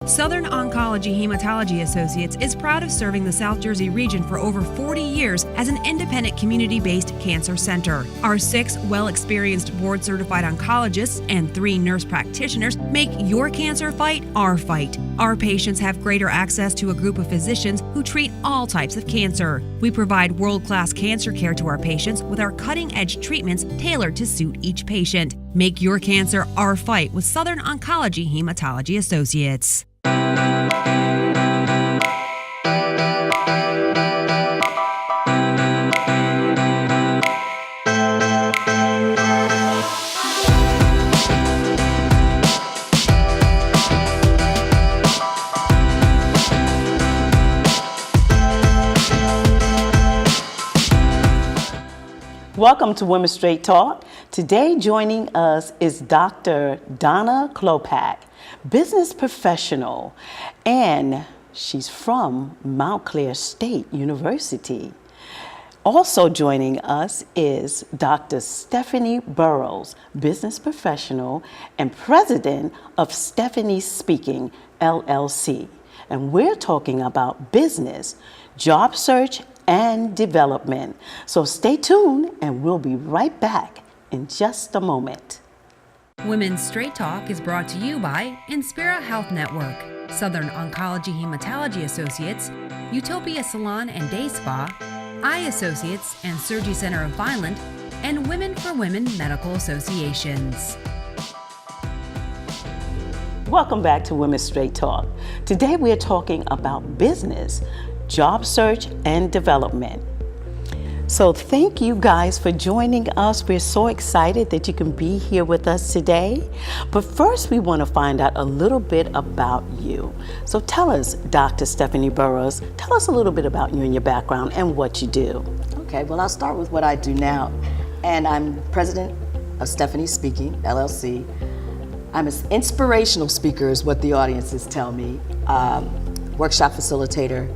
Southern Oncology Hematology Associates is proud of serving the South Jersey region for over 40 years as an independent community-based cancer center. Our 6 well-experienced board-certified oncologists and 3 nurse practitioners make your cancer fight our fight. Our patients have greater access to a group of physicians who treat all types of cancer. We provide world-class cancer care to our patients with our cutting-edge treatments tailored to suit each patient. Make your cancer our fight with Southern Oncology Hematology Associates. Welcome to Women's Straight Talk. Today joining us is Dr. Donna Chlopak, business professional, and she's from Montclair State University. Also joining us is Dr. Stephanie Burroughs, business professional and president of Stephanie Speaking, LLC. And we're talking about business, job search, and development. So stay tuned and we'll be right back in just a moment. Women's Straight Talk is brought to you by Inspira Health Network, Southern Oncology Hematology Associates, Utopia Salon and Day Spa, Eye Associates and Surgery Center of Vineland, and Women for Women Medical Associations. Welcome back to Women's Straight Talk. Today we are talking about business, job search, and development. So thank you guys for joining us. We're so excited that you can be here with us today. But first we want to find out a little bit about you. So tell us, Dr. Stephanie Burroughs, tell us a little bit about you and your background and what you do. Okay, well, I'll start with what I do now. And I'm president of Stephanie Speaking, LLC. I'm an inspirational speaker is what the audiences tell me, workshop facilitator,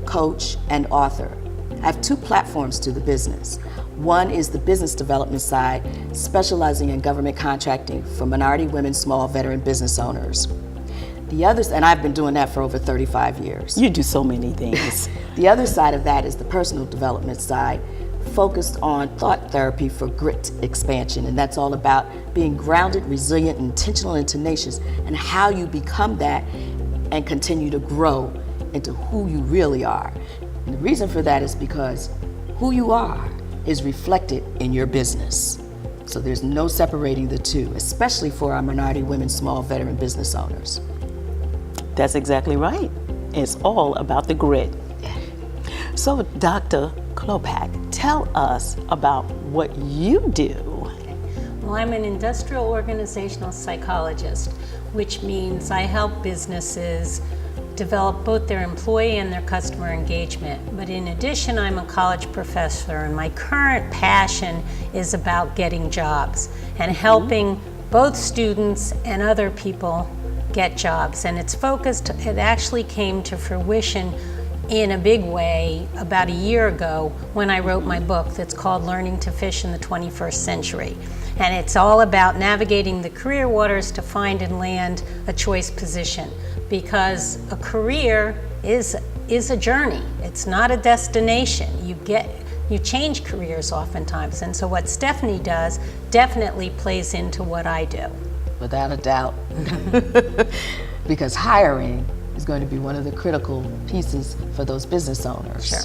coach, and author. I have 2 platforms to the business. One is the business development side, specializing in government contracting for minority women, small veteran business owners. The others, and I've been doing that for over 35 years. You do so many things. The other side of that is the personal development side, focused on thought therapy for grit expansion. And that's all about being grounded, resilient, intentional, and tenacious, and how you become that and continue to grow into who you really are. And the reason for that is because who you are is reflected in your business. So there's no separating the two, especially for our minority women, small veteran business owners. That's exactly right. It's all about the grit. So Dr. Chlopak, tell us about what you do. Well, I'm an industrial organizational psychologist, which means I help businesses develop both their employee and their customer engagement. But in addition, I'm a college professor, and my current passion is about getting jobs and helping both students and other people get jobs. And it's focused, it actually came to fruition in a big way about a year ago when I wrote my book that's called Learning to Fish in the 21st Century. And it's all about navigating the career waters to find and land a choice position. Because a career is a journey. It's not a destination. You change careers oftentimes. And so what Stephanie does definitely plays into what I do. Without a doubt. Because hiring is going to be one of the critical pieces for those business owners. Sure.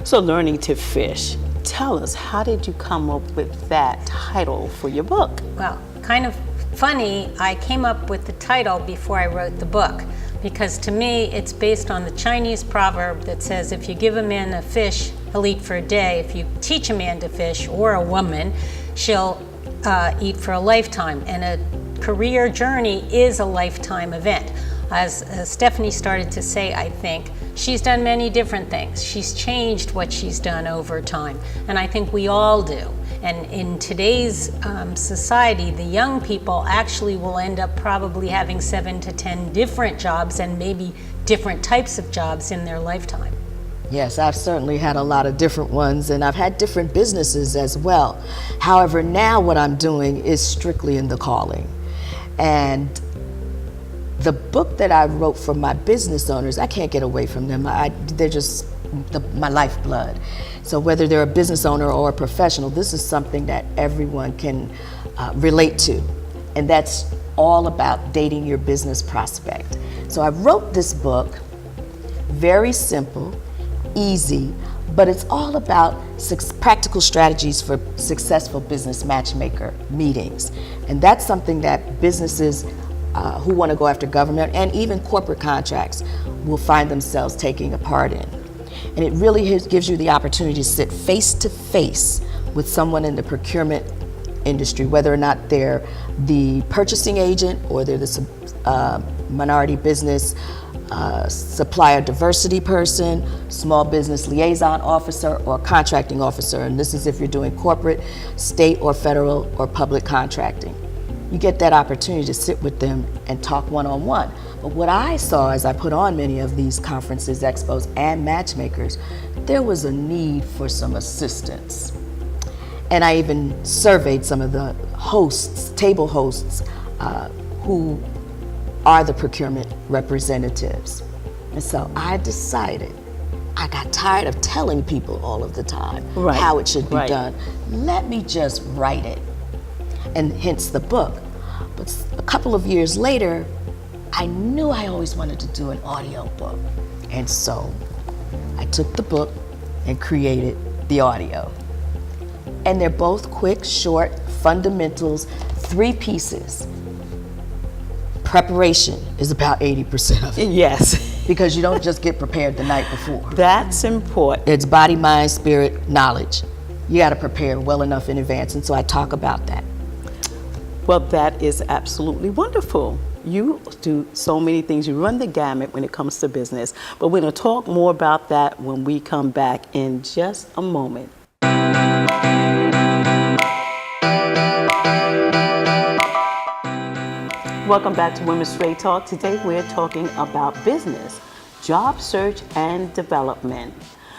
So Learning to Fish, tell us, how did you come up with that title for your book? Well, kind of funny, I came up with the title before I wrote the book, because to me it's based on the Chinese proverb that says if you give a man a fish, he'll eat for a day. If you teach a man to fish, or a woman, she'll eat for a lifetime. And a career journey is a lifetime event. As Stephanie started to say, I think, she's done many different things. She's changed what she's done over time, and I think we all do. And in today's society, the young people actually will end up probably having 7 to 10 different jobs and maybe different types of jobs in their lifetime. Yes, I've certainly had a lot of different ones, and I've had different businesses as well. However, now what I'm doing is strictly in the calling. And the book that I wrote for my business owners, I can't get away from them. They're just my lifeblood. So whether they're a business owner or a professional, this is something that everyone can relate to. And that's all about dating your business prospect. So I wrote this book, very simple, easy, but it's all about practical strategies for successful business matchmaker meetings. And that's something that businesses who want to go after government and even corporate contracts will find themselves taking a part in. And it really gives you the opportunity to sit face to face with someone in the procurement industry, whether or not they're the purchasing agent or they're the minority business supplier diversity person, small business liaison officer, or contracting officer. And this is if you're doing corporate, state or federal or public contracting. You get that opportunity to sit with them and talk one-on-one. But what I saw as I put on many of these conferences, expos, and matchmakers, there was a need for some assistance. And I even surveyed some of the hosts, table hosts, who are the procurement representatives. And so I decided, I got tired of telling people all of the time how it should be done. Let me just write it, and hence the book. But a couple of years later, I knew I always wanted to do an audio book. And so I took the book and created the audio. And they're both quick, short, fundamentals, 3 pieces. Preparation is about 80% of it. Yes. Because you don't just get prepared the night before. That's important. It's body, mind, spirit, knowledge. You got to prepare well enough in advance, and so I talk about that. Well, that is absolutely wonderful. You do so many things. You run the gamut when it comes to business. But we're going to talk more about that when we come back in just a moment. Welcome back to Women's Straight Talk. Today we're talking about business, job search, and development.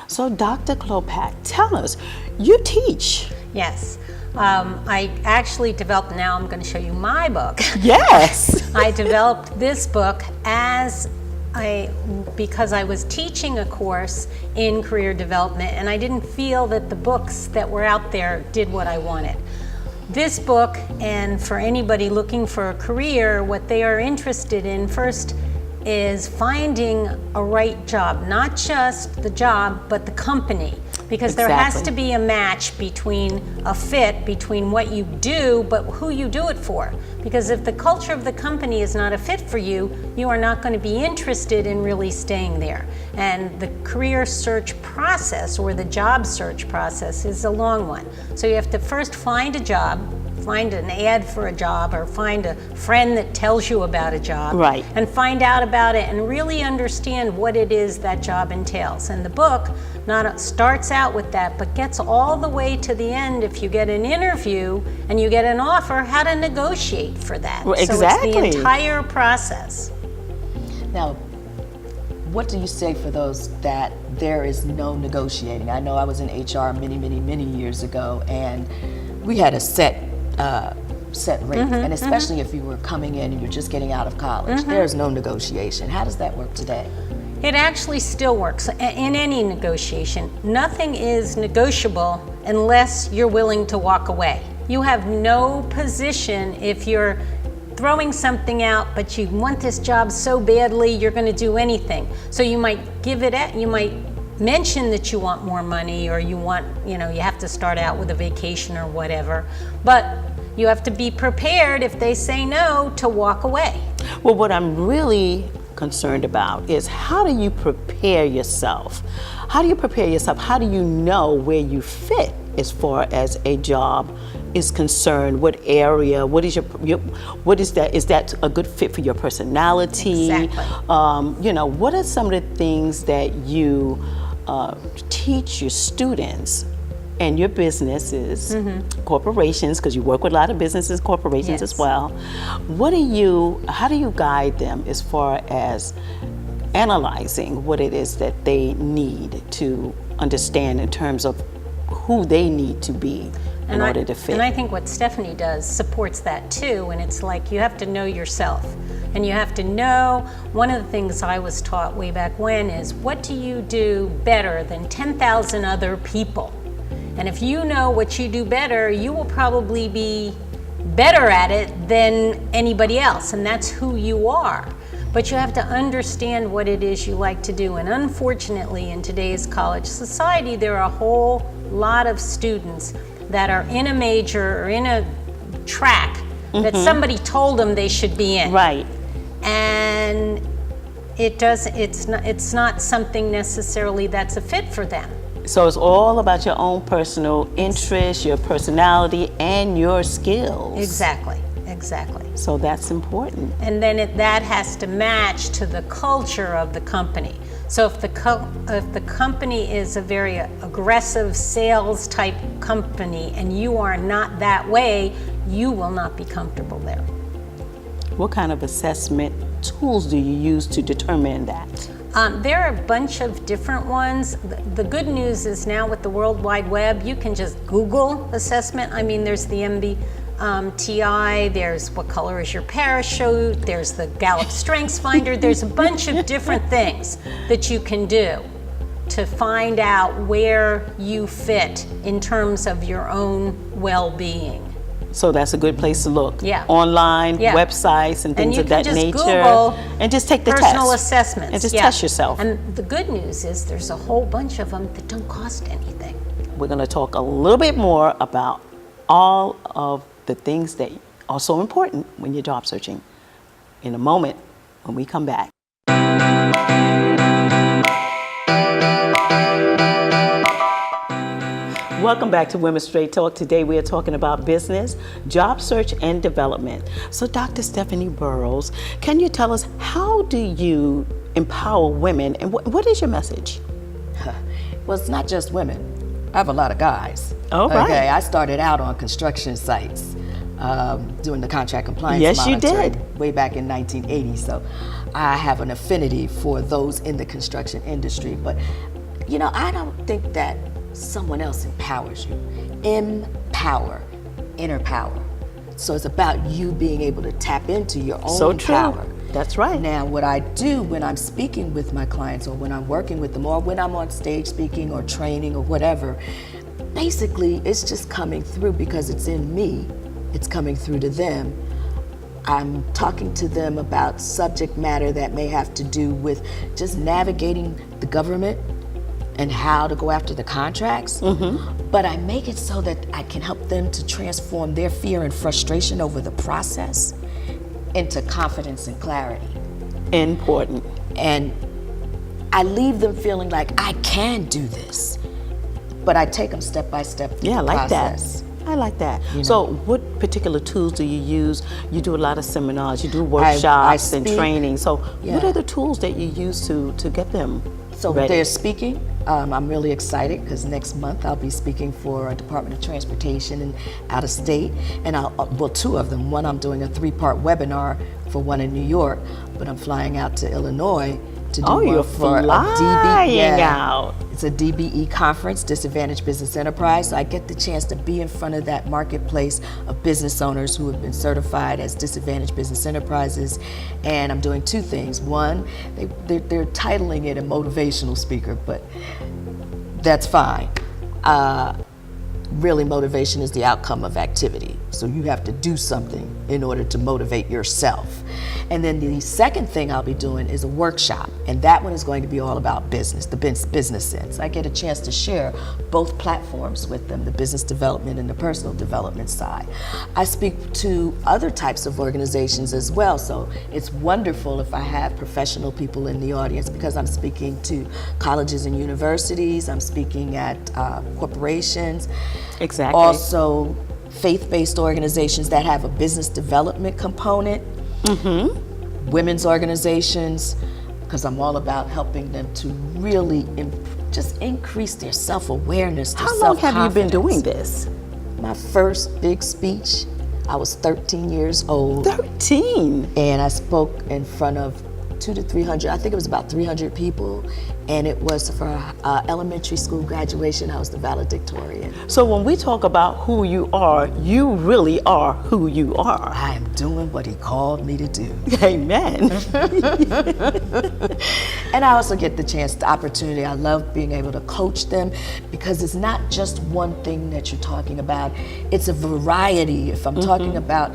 So Dr. Chlopak, tell us, you teach. Yes. I actually developed, now I'm going to show you my book. Yes. I developed this book because I was teaching a course in career development, and I didn't feel that the books that were out there did what I wanted. This book, and for anybody looking for a career, what they are interested in first is finding a right job, not just the job, but the company. Because there has to be a match between a fit between what you do, but who you do it for. Because if the culture of the company is not a fit for you, you are not going to be interested in really staying there. And the career search process, or the job search process, is a long one. So you have to first find a job, find an ad for a job, or find a friend that tells you about a job, and find out about it and really understand what it is that job entails. And the book not starts out with that, but gets all the way to the end. If you get an interview and you get an offer, how to negotiate for that. Well, So it's the entire process. Now, what do you say for those that there is no negotiating? I know I was in HR many years ago, and we had a set rate, and especially if you were coming in and you're just getting out of college, there's no negotiation. How does that work today? It actually still works in any negotiation. Nothing is negotiable unless you're willing to walk away. You have no position if you're throwing something out, but you want this job so badly, you're going to do anything. So you might give it at, you might mention that you want more money, or you want, you have to start out with a vacation or whatever, but you have to be prepared if they say no to walk away. Well, what I'm really concerned about is, how do you prepare yourself? How do you prepare yourself? How do you know where you fit as far as a job is concerned? What area? What is what is that? Is that a good fit for your personality? Exactly. What are some of the things that you teach your students and your businesses, corporations, because you work with a lot of businesses, corporations as well. How do you guide them as far as analyzing what it is that they need to understand in terms of who they need to be in order to fit. And I think what Stephanie does supports that too, and it's like you have to know yourself. And you have to know, one of the things I was taught way back when is, what do you do better than 10,000 other people? And if you know what you do better, you will probably be better at it than anybody else, and that's who you are. But you have to understand what it is you like to do. And unfortunately, in today's college society, there are a whole lot of students that are in a major or in a track that somebody told them they should be in. Right. And it's not something necessarily that's a fit for them. So it's all about your own personal interests, your personality, and your skills. Exactly. So that's important. And then that has to match to the culture of the company. So if the company is a very aggressive sales type company and you are not that way, you will not be comfortable there. What kind of assessment tools do you use to determine that? There are a bunch of different ones. The good news is now with the World Wide Web, you can just Google assessment. I mean, there's the MBTI, there's what color is your parachute, there's the Gallup Strengths Finder. There's a bunch of different things that you can do to find out where you fit in terms of your own well-being. So that's a good place to look. Yeah. Online, Yeah. websites, and things of that nature. And you can just Google and just take the personal test. assessments. And just test yourself. And the good news is there's a whole bunch of them that don't cost anything. We're going to talk a little bit more about all of the things that are so important when you're job searching in a moment when we come back. Welcome back to Women's Straight Talk. Today we are talking about business, job search, and development. So Dr. Stephanie Burroughs, can you tell us, how do you empower women, and what is your message? Well, it's not just women. I have a lot of guys. Oh, right. Okay, I started out on construction sites doing the contract compliance Yes, you monitoring did. way back in 1980. So I have an affinity for those in the construction industry. But, you know, I don't think that someone else empowers you. Empower, inner power. So it's about you being able to tap into your own So true. power. That's right. Now, what I do when I'm speaking with my clients, or when I'm working with them, or when I'm on stage speaking or training or whatever, basically it's just coming through because it's in me. It's coming through to them. I'm talking to them about subject matter that may have to do with just navigating the government and how to go after the contracts. But I make it so that I can help them to transform their fear and frustration over the process into confidence and clarity. Important. And I leave them feeling like I can do this, but I take them step by step through Yeah, I the like process. that. I like that. You know. So what particular tools do you use? You do a lot of seminars, you do workshops and speak. training. So what Yeah. are the tools that you use to get them So ready? they're speaking. I'm really excited because next month I'll be speaking for a Department of Transportation and out of state, and well, two of them. One, I'm doing a 3-part webinar for one in New York, but I'm flying out to Illinois to do one you're for flying out. It's a DBE conference, Disadvantaged Business Enterprise. So I get the chance to be in front of that marketplace of business owners who have been certified as disadvantaged business enterprises. And I'm doing two things. One, they're titling it a motivational speaker, but that's fine. Really, motivation is the outcome of activity. So you have to do something in order to motivate yourself. And then the second thing I'll be doing is a workshop, and that one is going to be all about business, the business sense. I get a chance to share both platforms with them, the business development and the personal development side. I speak to other types of organizations as well, so it's wonderful if I have professional people in the audience, because I'm speaking to colleges and universities, I'm speaking at corporations. Exactly. Also, faith-based organizations that have a business development component, women's organizations, because I'm all about helping them to really just increase their self-awareness, their How long have you been self-confidence. doing this? My first big speech, I was 13 years old. 13. And I spoke in front of 200 to 300, I think it was about 300 people, and it was for elementary school graduation. I was the valedictorian. So when we talk about who you really are who you are. I am doing what he called me to do. Amen. And I also get the opportunity. I love being able to coach them, because it's not just one thing that you're talking about. It's a variety. If I'm talking about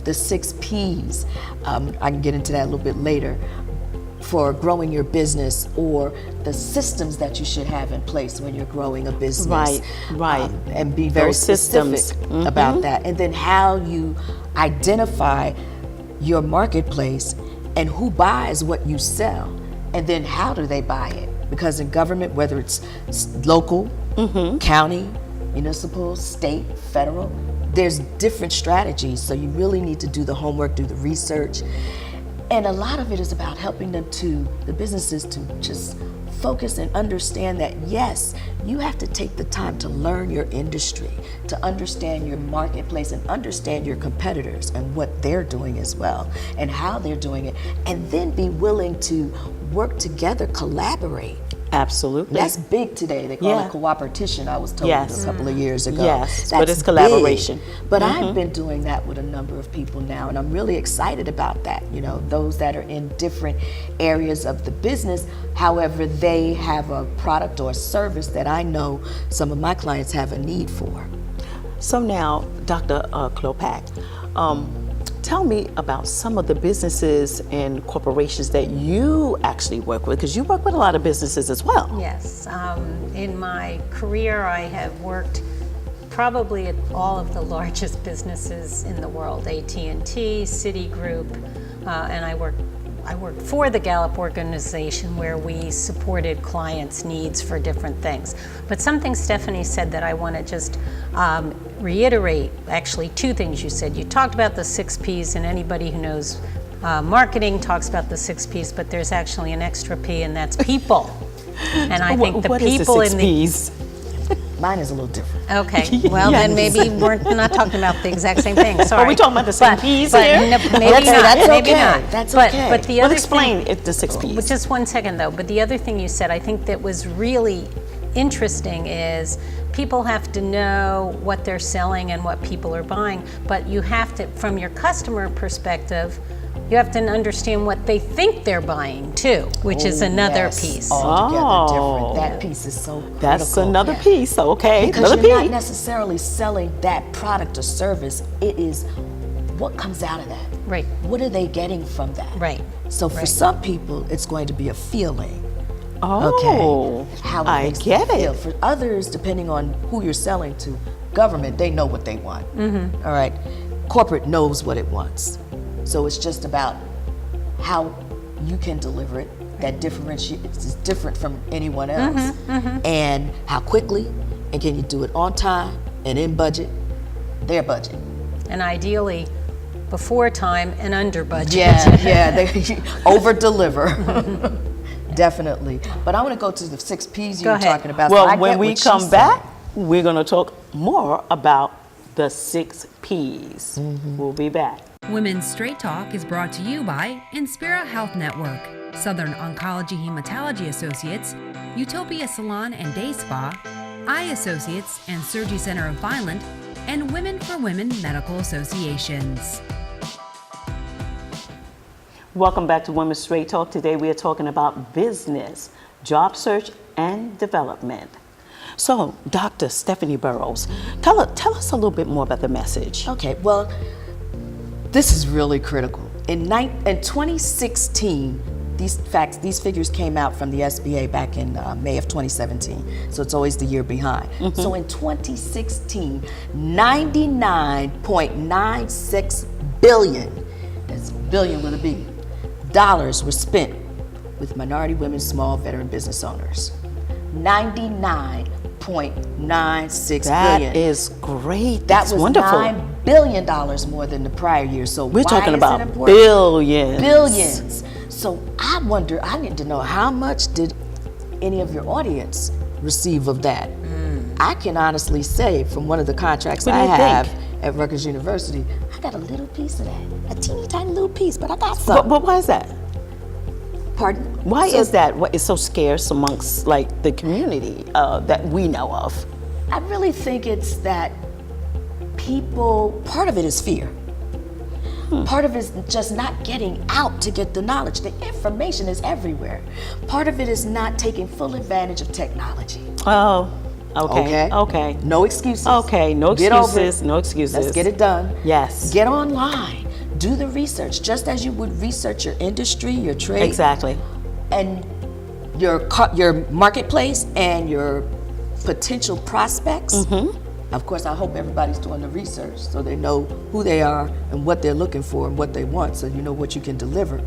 the 6 Ps, I can get into that a little bit later, for growing your business, or the systems that you should have in place when you're growing a business. Right. And be very Those specific systems. about that. And then how you identify your marketplace and who buys what you sell, and then how do they buy it? Because in government, whether it's local, county, municipal, state, federal, there's different strategies. So you really need to do the homework, do the research. And a lot of it is about helping them the businesses to just focus and understand that, yes, you have to take the time to learn your industry, to understand your marketplace, and understand your competitors and what they're doing as well, and how they're doing it, and then be willing to work together, collaborate. Absolutely. That's big today. They call it cooperation, I was told a couple of years ago. Yes, That's but it's collaboration. big. But I've been doing that with a number of people now, and I'm really excited about that. Those that are in different areas of the business, however, they have a product or a service that I know some of my clients have a need for. So now, Dr. Chlopak, tell me about some of the businesses and corporations that you actually work with, because you work with a lot of businesses as well. Yes. In my career, I have worked probably at all of the largest businesses in the world, AT&T, Citigroup, and I worked for the Gallup organization, where we supported clients' needs for different things. But something Stephanie said that I want to just reiterate, actually 2 things you said. You talked about the 6 Ps, and anybody who knows marketing talks about the 6 Ps, but there's actually an extra P, and that's people. And I think the what people is the 6 Ps? Mine is a little different. Okay, well then maybe we're not talking about the exact same thing. Sorry. Are we talking about the same Ps but here? No, maybe not. That's maybe okay. not. That's but, okay. But the Well, other explain thing, the 6 Ps. Just 1 second though. But the other thing you said, I think that was really interesting, is people have to know what they're selling and what people are buying. But you have to, from your customer perspective, you have to understand what they think they're buying too, which is another piece. Altogether different. That piece is so critical. That's another piece. Okay, Because another you're not P. necessarily selling that product or service. It is what comes out of that. Right. What are they getting from that? Right. So for some people, it's going to be a feeling. Oh, How it I makes get them feel. it. For others, depending on who you're selling to, government, they know what they want. All right. Corporate knows what it wants. So it's just about how you can deliver it that differentiates, is different from anyone else, and how quickly, and can you do it on time and in budget, their budget. And ideally, before time and under budget. They over-deliver. Definitely. But I want to go to the 6 Ps you were talking about. So I Well, get when we what she come said. back, we're going to talk more about the 6 Ps. We'll be back. Women's Straight Talk is brought to you by Inspira Health Network, Southern Oncology Hematology Associates, Utopia Salon and Day Spa, Eye Associates and Surgery Center of Vineland, and Women for Women Medical Associations. Welcome back to Women's Straight Talk. Today we are talking about business, job search, and development. So, Dr. Stephanie Burroughs, tell us a little bit more about the message. Okay, well, this is really critical. In 2016, these figures came out from the SBA back in May of 2017, so it's always the year behind. So in 2016, $99.96 billion, that's billion with a B, dollars were spent with minority women, small veteran business owners. $99.96 billion. That is great. That That's was wonderful. $9 billion more than the prior year. So We're why talking is about it important? billions. Billions. So I wonder, I need to know, how much did any of your audience receive of that? I can honestly say, from one of the contracts What do I you have think? at Rutgers University, I got a little piece of that, a teeny tiny little piece, but I got some. But why is that? Pardon? Why So- is that? What is so scarce amongst like the community that we know of? I really think it's that people, part of it is fear. Part of it is just not getting out to get the knowledge. The information is everywhere. Part of it is not taking full advantage of technology. Oh, okay. Okay? Okay. No excuses. Okay, no Get over excuses, it. no excuses. Let's get it done. Yes. Get online. Do the research, just as you would research your industry, your trade. Exactly. And your marketplace and your potential prospects. Of course, I hope everybody's doing the research so they know who they are and what they're looking for and what they want, so you know what you can deliver.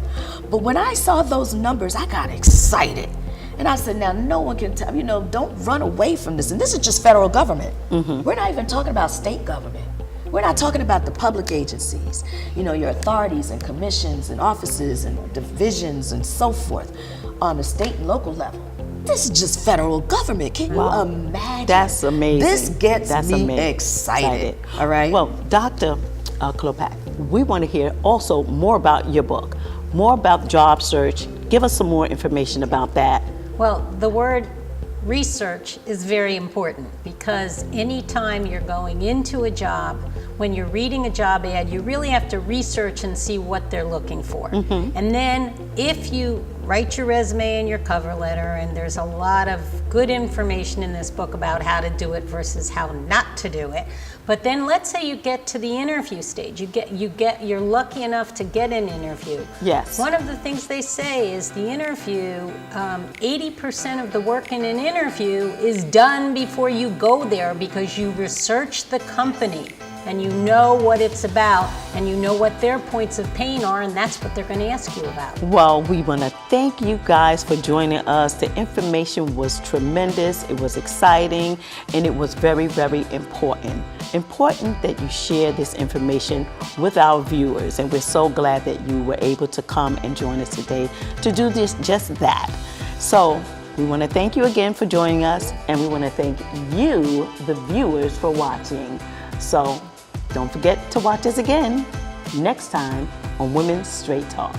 But when I saw those numbers, I got excited. And I said, now no one can tell, don't run away from this. And this is just federal government. We're not even talking about state government. We're not talking about the public agencies, your authorities and commissions and offices and divisions and so forth on the state and local level. This is just federal government. Can you imagine? That's amazing. This gets me amazing. excited. All right? Well, Dr. Chlopak, we want to hear also more about your book, more about job search. Give us some more information about that. Well, the word research is very important, because anytime you're going into a job, when you're reading a job ad, you really have to research and see what they're looking for. And then if you write your resume and your cover letter, and there's a lot of good information in this book about how to do it versus how not to do it. But then let's say you get to the interview stage. You're lucky enough to get an interview. Yes. One of the things they say is the interview, 80% of the work in an interview is done before you go there, because you research the company and you know what it's about and you know what their points of pain are, and that's what they're going to ask you about. Well, we want to thank you guys for joining us. The information was tremendous, it was exciting, and it was very, very important. Important that you share this information with our viewers, and we're so glad that you were able to come and join us today to do just that. So we want to thank you again for joining us, and we want to thank you, the viewers, for watching. So don't forget to watch us again next time on Women's Straight Talk.